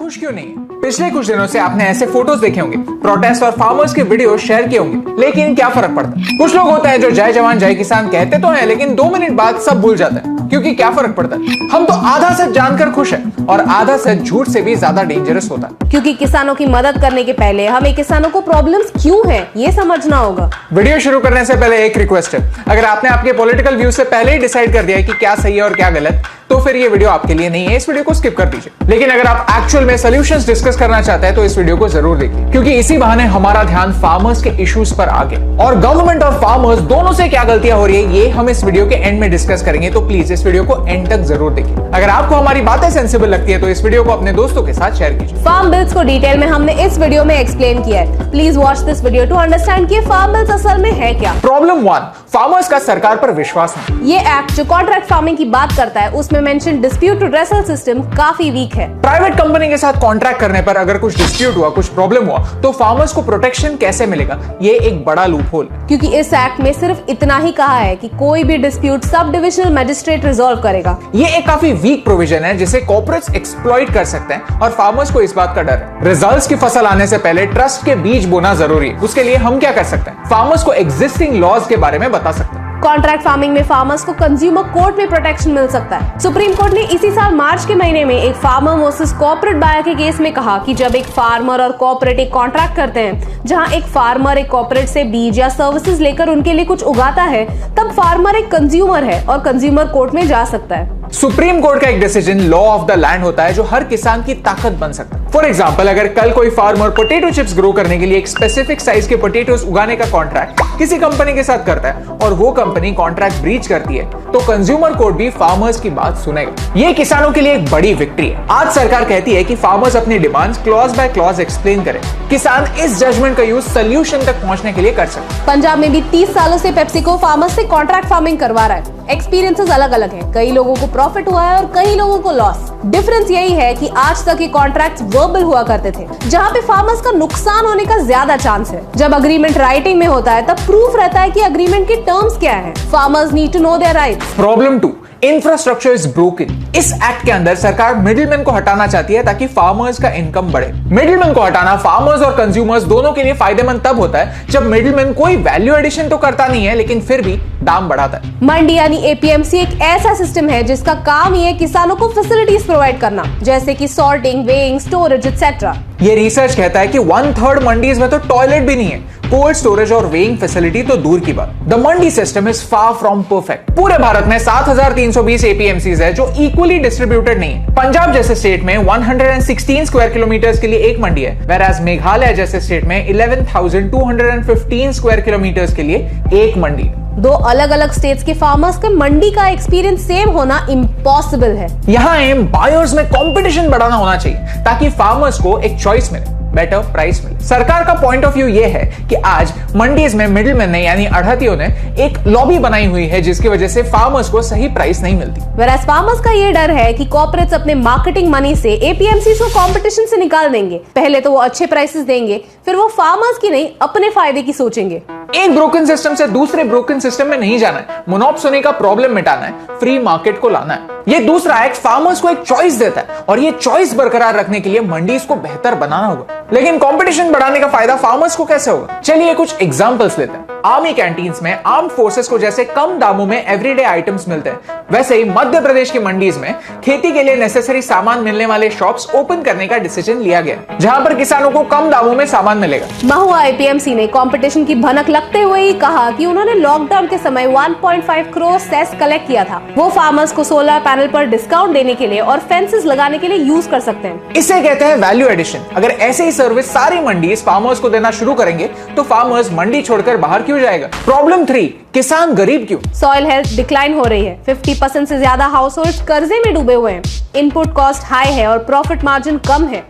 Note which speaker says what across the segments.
Speaker 1: खुश क्यों नहीं है? पिछले कुछ दिनों से आपने ऐसे फोटोज देखे होंगे, प्रोटेस्ट और फार्मर्स के वीडियो शेयर किए होंगे, लेकिन क्या फर्क पड़ता है? कुछ लोग होते हैं जो जय जवान जय किसान कहते तो हैं, लेकिन 2 मिनट बाद सब भूल जाते हैं, क्योंकि क्या फर्क पड़ता है? हम तो आधा सच जानकर खुश हैं और आधा सच झूठ से भी ज्यादा डेंजरस होता है।
Speaker 2: क्योंकि किसानों की मदद करने के पहले हमें किसानों को प्रॉब्लम्स क्यों हैं ये समझना होगा।
Speaker 1: वीडियो शुरू करने से पहले एक रिक्वेस्ट है, अगर आपने आपके पॉलिटिकल व्यू से पहले ही डिसाइड कर दिया है कि क्या सही है और क्या गलत, तो फिर ये वीडियो आपके लिए नहीं है, इस वीडियो को स्किप कर दीजिए। लेकिन अगर आप एक्चुअल में सॉल्यूशंस डिस्कस करना चाहते हैं तो इस वीडियो को जरूर देखिए, क्योंकि इसी बहाने हमारा ध्यान फार्मर्स के इश्यूज पर आ गया और गवर्नमेंट और फार्मर्स दोनों से क्या गलतियां हो रही है ये हम इस वीडियो के एंड में डिस्कस करेंगे। तो प्लीज इस वीडियो को एंड तक जरूर देखिए। अगर आपको हमारी बातें सेंसिबल लगती है तो इस वीडियो को अपने दोस्तों के साथ शेयर कीजिए।
Speaker 2: फार्म बिल्स को डिटेल में हमने इस वीडियो में एक्सप्लेन किया है। Please watch this video to understand कि फार्म बिल्स असल में है क्या।
Speaker 1: प्रॉब्लम 1, फार्मर्स का सरकार पर विश्वास नहीं।
Speaker 2: ये एक्ट जो कॉन्ट्रैक्ट फार्मिंग की बात करता है उसमें मेंशन डिस्प्यूट रेसल सिस्टम काफी वीक है।
Speaker 1: प्राइवेट कंपनी के साथ कॉन्ट्रैक्ट करने पर अगर कुछ डिस्प्यूट हुआ, कुछ प्रॉब्लम हुआ, तो फार्मर्स को प्रोटेक्शन कैसे मिलेगा? ये एक बड़ा लूप होल है।
Speaker 2: क्योंकि इस एक्ट में सिर्फ इतना ही कहा है कि कोई भी dispute sub divisional magistrate resolve करेगा।
Speaker 1: ये एक काफी वीक प्रोविजन है जिसे कॉर्पोरेट्स एक्सप्लॉइट कर सकते हैं और फार्मर्स को इस बात का डर है। रिजल्ट्स की फसल आने से पहले ट्रस्ट के बीज बोना जरूरी है। उसके लिए हम क्या कर सकते हैं? फार्मर्स को एग्जिस्टिंग लॉज के बारे में बता सकते हैं।
Speaker 2: कॉन्ट्रैक्ट फार्मिंग में फार्मर्स को कंज्यूमर कोर्ट में प्रोटेक्शन मिल सकता है। सुप्रीम कोर्ट ने इसी साल मार्च के महीने में एक फार्मर वर्सेस कॉर्पोरेट बायर के केस में कहा कि जब एक फार्मर और कॉर्पोरेट एक कॉन्ट्रैक्ट करते हैं जहां एक फार्मर एक कॉर्पोरेट से बीज या सर्विसेज लेकर उनके लिए कुछ उगाता है, तब फार्मर एक कंज्यूमर है और कंज्यूमर कोर्ट में जा सकता है।
Speaker 1: सुप्रीम कोर्ट का एक decision law of the land होता है जो हर किसान की ताकत बन सकता है। फॉर एग्जांपल, अगर कल कोई फार्मर पोटैटो चिप्स ग्रो करने के लिए एक स्पेसिफिक साइज के पोटैटोस उगाने का कॉन्ट्रैक्ट किसी कंपनी के साथ करता है और वो कंपनी कॉन्ट्रैक्ट ब्रीच करती है, तो कंज्यूमर कोर्ट भी फार्मर्स की बात सुनेगा। ये किसानों के लिए एक बड़ी विक्ट्री है। आज सरकार कहती है कि फार्मर्स अपनी demands clause by clause explain करें। किसान इस जजमेंट का यूज सोल्यूशन तक पहुंचने के लिए कर सकते।
Speaker 2: पंजाब में भी 30 सालों से पेप्सिको फार्मर्स से कॉन्ट्रैक्ट फार्मिंग करवा रहा है। एक्सपीरियंसेस अलग अलग हैं। कई लोगों को प्रॉफिट हुआ है और कई लोगों को लॉस। डिफरेंस यही है कि आज तक ये कॉन्ट्रैक्ट्स वर्बल हुआ करते थे, जहां पे फार्मर्स का नुकसान होने का ज्यादा चांस है। जब अग्रीमेंट राइटिंग में होता है तब प्रूफ रहता है कि अग्रीमेंट के टर्म्स क्या है। Farmers need to know their rights.
Speaker 1: Problem 2, infrastructure is broken. इस एक्ट के अंदर सरकार मिडिलमैन को हटाना चाहती है ताकि फार्मर्स का इनकम बढ़े। मिडिलमैन को हटाना फार्मर्स और कंज्यूमर्स दोनों के लिए फायदेमंद तब होता है जब मिडिलमैन कोई वैल्यू एडिशन तो करता नहीं है, लेकिन फिर भी दाम बढ़ाता है।
Speaker 2: मंडी यानी एपीएमसी एक ऐसा सिस्टम है जिसका काम ही है किसानों को फैसिलिटीज प्रोवाइड करना, जैसे कि सॉर्टिंग, वेइंग, स्टोरेज एक्सेट्रा।
Speaker 1: ये रिसर्च कहता है कि 1/3 मंडीज में तो टॉयलेट भी नहीं है, कोल्ड स्टोरेज और वेइंग फैसिलिटी तो दूर की बात। The Mandi system is far from perfect. पूरे भारत में 7320 एपीएमसीज है जो इक्वली डिस्ट्रीब्यूटेड नहीं है। पंजाब जैसे स्टेट में 116 स्क्वायर किलोमीटर के लिए एक मंडी है, whereas मेघालय जैसे स्टेट में 11,215 स्क्वायर किलोमीटर के लिए एक मंडी।
Speaker 2: दो अलग अलग स्टेट्स के फार्मर्स के मंडी का एक्सपीरियंस सेम होना इम्पॉसिबल है।
Speaker 1: यहाँ एम बायर्स में कंपटीशन बढ़ाना होना चाहिए ताकि फार्मर्स को एक चॉइस मिले, बेटर प्राइस मिले। सरकार का पॉइंट ऑफ व्यू ये है कि आज मंडीज में मिडिलमैन ने यानी आढ़तियों ने एक लॉबी बनाई हुई है जिसकी वजह से फार्मर्स को सही प्राइस नहीं मिलती।
Speaker 2: Whereas फार्मर्स का ये डर है कि कॉर्पोरेट्स अपने मार्केटिंग मनी से एपीएमसी को कंपटीशन से निकाल देंगे। पहले तो वो अच्छे प्राइसेस देंगे, फिर वो फार्मर्स की नहीं अपने फायदे की सोचेंगे।
Speaker 1: एक ब्रोकन सिस्टम से दूसरे ब्रोकन सिस्टम में नहीं जाना है, मोनोपोली का प्रॉब्लम मिटाना है, फ्री मार्केट को लाना है। ये दूसरा एक्ट फार्मर्स को एक चॉइस देता है और ये चॉइस बरकरार रखने के लिए मंडीज को बेहतर बनाना होगा। लेकिन कंपटीशन बढ़ाने का फायदा फार्मर्स को कैसे होगा? चलिए कुछ एग्जांपल्स लेते हैं। आर्मी कैंटीन्स में आर्म फोर्सेस को जैसे कम दामों में एवरीडे आइटम्स मिलते हैं, वैसे ही मध्य प्रदेश की मंडीज में खेती के लिए नेसेसरी सामान मिलने वाले शॉप्स ओपन करने का डिसीजन लिया गया, जहां पर किसानों को कम दामों में सामान मिलेगा।
Speaker 2: महुआ एपीएमसी ने कंपटीशन की भनक लगते हुए ही कहा कि उन्होंने लॉकडाउन के समय 1.5 करोड़ सेस कलेक्ट किया था। वो फार्मर्स को सोलर पैनल पर डिस्काउंट देने के लिए और फेंसेस लगाने के लिए यूज कर सकते हैं।
Speaker 1: इसे कहते हैं वैल्यू एडिशन। अगर ऐसे ही सर्विस सारी मंडीज फार्मर्स को देना शुरू करेंगे तो फार्मर्स मंडी छोड़कर बाहर क्यों जाएगा? प्रॉब्लम 3, किसान गरीब क्यों?
Speaker 2: सॉइल हेल्थ डिक्लाइन हो रही है। 50% से ज्यादा हाउसहोल्ड्स कर्जे में डूबे हुए हैं। इनपुट कॉस्ट हाई है और प्रॉफिट मार्जिन कम है।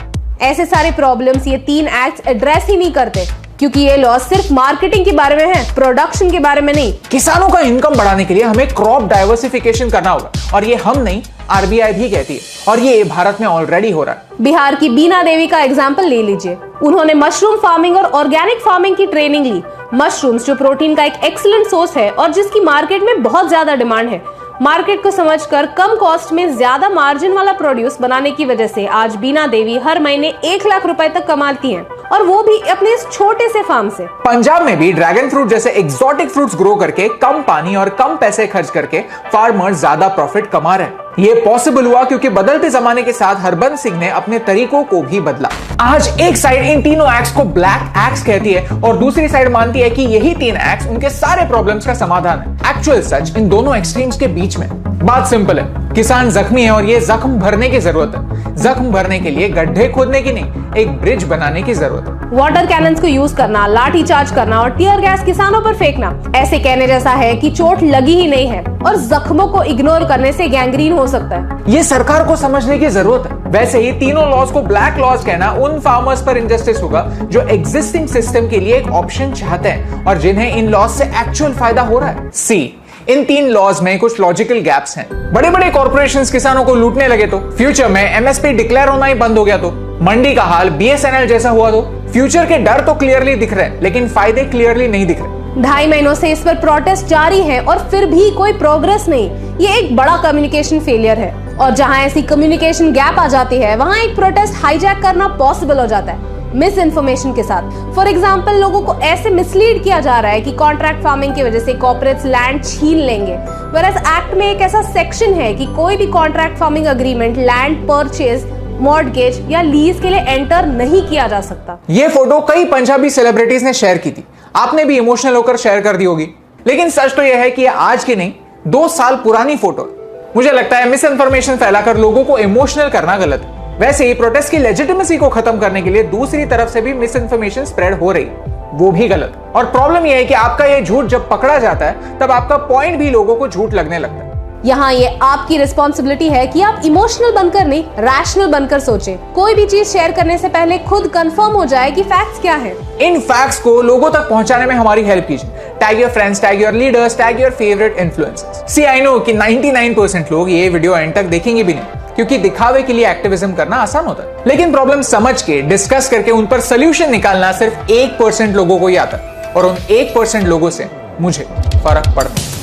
Speaker 2: ऐसे सारे प्रॉब्लम्स ये 3 एक्ट्स एड्रेस ही नहीं करते, क्योंकि ये लॉ सिर्फ मार्केटिंग के बारे में है, प्रोडक्शन के बारे में नहीं।
Speaker 1: किसानों का इनकम बढ़ाने के लिए हमें क्रॉप डाइवर्सिफिकेशन करना होगा और ये हम नहीं, आरबीआई भी कहती है और ये भारत में ऑलरेडी हो रहा है।
Speaker 2: बिहार की बीना देवी का एग्जाम्पल ले लीजिए। उन्होंने मशरूम फार्मिंग और ऑर्गेनिक फार्मिंग की ट्रेनिंग ली। मशरूम्स जो प्रोटीन का एक एक्सीलेंट सोर्स है और जिसकी मार्केट में बहुत ज्यादा डिमांड है, मार्केट को समझकर कम कॉस्ट में ज्यादा मार्जिन वाला प्रोड्यूस बनाने की वजह से आज बीना देवी हर महीने 1 लाख रुपए तक कमाती हैं, और वो भी अपने इस छोटे से फार्म से।
Speaker 1: पंजाब में भी ड्रैगन फ्रूट जैसे एक्सोटिक फ्रूट्स ग्रो करके कम पानी और कम पैसे खर्च करके फार्मर्स ज्यादा प्रॉफिट कमा रहे हैं। ये पॉसिबल हुआ क्योंकि बदलते जमाने के साथ हरबंस सिंह ने अपने तरीकों को भी बदला। आज एक साइड इन तीनों एक्ट्स को ब्लैक एक्ट्स कहती है और दूसरी साइड मानती है कि यही 3 एक्ट्स उनके सारे प्रॉब्लम्स का समाधान है। एक्चुअल सच इन दोनों एक्सट्रीम्स के बीच में। बात सिंपल है, किसान जख्मी है और ये जख्म भरने की जरूरत है। जख्म भरने के लिए गड्ढे खोदने की नहीं, एक ब्रिज बनाने की जरूरत है।
Speaker 2: वाटर कैनन्स को यूज करना, लाठी चार्ज करना और टीयर गैस किसानों पर फेंकना ऐसे कहने जैसा है कि चोट लगी ही नहीं है और जख्मों को इग्नोर करने से गैंग्रीन हो सकता है।
Speaker 1: ये सरकार को समझने की जरूरत है। वैसे ही तीनों लॉज को ब्लैक लॉज कहना उन फार्मर्स पर इनजस्टिस होगा जो एग्जिस्टिंग सिस्टम के लिए एक ऑप्शन चाहते हैं और जिन्हें इन लॉज से एक्चुअल फायदा हो रहा है। सी, इन 3 लॉज में कुछ लॉजिकल गैप्स हैं। बड़े बड़े कॉर्पोरेशंस किसानों को लूटने लगे तो, फ्यूचर में एमएसपी डिक्लेयर होना ही बंद हो गया तो, मंडी का हाल बीएसएनएल जैसा हुआ तो, फ्यूचर के डर तो क्लियरली दिख रहे हैं लेकिन फायदे क्लियरली नहीं दिख रहे।
Speaker 2: 2.5 महीनों से इस पर प्रोटेस्ट जारी है और फिर भी कोई प्रोग्रेस नहीं। ये एक बड़ा कम्युनिकेशन फेलियर है और जहां ऐसी कम्युनिकेशन गैप आ जाती है वहां एक प्रोटेस्ट हाईजैक करना पॉसिबल हो जाता है मिस इन्फॉर्मेशन के साथ। फॉर एग्जाम्पल, लोगों को ऐसे मिसलीड किया जा रहा है कि कॉन्ट्रैक्ट फार्मिंग की वजह से कॉर्पोरेट्स लैंड छीन लेंगे, whereas एक्ट में एक ऐसा सेक्शन है कि कोई भी contract farming agreement land purchase, mortgage या लीज के लिए एंटर नहीं किया जा सकता।
Speaker 1: ये फोटो कई पंजाबी सेलिब्रिटीज ने शेयर की थी, आपने भी इमोशनल होकर शेयर कर दी होगी। लेकिन सच तो यह है कि यह आज की नहीं 2 साल पुरानी फोटो है। मुझे लगता है मिस इन्फॉर्मेशन फैलाकर लोगों को इमोशनल करना गलत है। वैसे ही प्रोटेस्ट की लेजिटिमेसी को खत्म करने के लिए दूसरी तरफ से भी मिस इन्फॉर्मेशन स्प्रेड हो रही, वो भी गलत। और प्रॉब्लम यह है कि आपका ये झूठ जब पकड़ा जाता है तब आपका पॉइंट भी लोगों को झूठ लगने लगता है।
Speaker 2: यहाँ ये आपकी रिस्पॉन्सिबिलिटी है कि आप इमोशनल बनकर नहीं, रैशनल बनकर सोचें। कोई भी चीज शेयर करने से पहले खुद कंफर्म हो जाए कि फैक्ट्स क्या हैं।
Speaker 1: इन फैक्ट्स को लोगों तक पहुंचाने में हमारी हेल्प कीजिए। Tag your friends, tag your leaders, tag your favourite influencers. See, I know कि 99% लोग ये वीडियो एंड तक देखेंगे भी नहीं क्योंकि दिखावे के लिए एक्टिविज्म करना आसान होता है। लेकिन प्रॉब्लम समझ के, डिस्कस करके उन पर सोल्यूशन निकालना सिर्फ 1% लोगों को ही आता है और उन 1% लोगों से मुझे फर्क पड़ता है।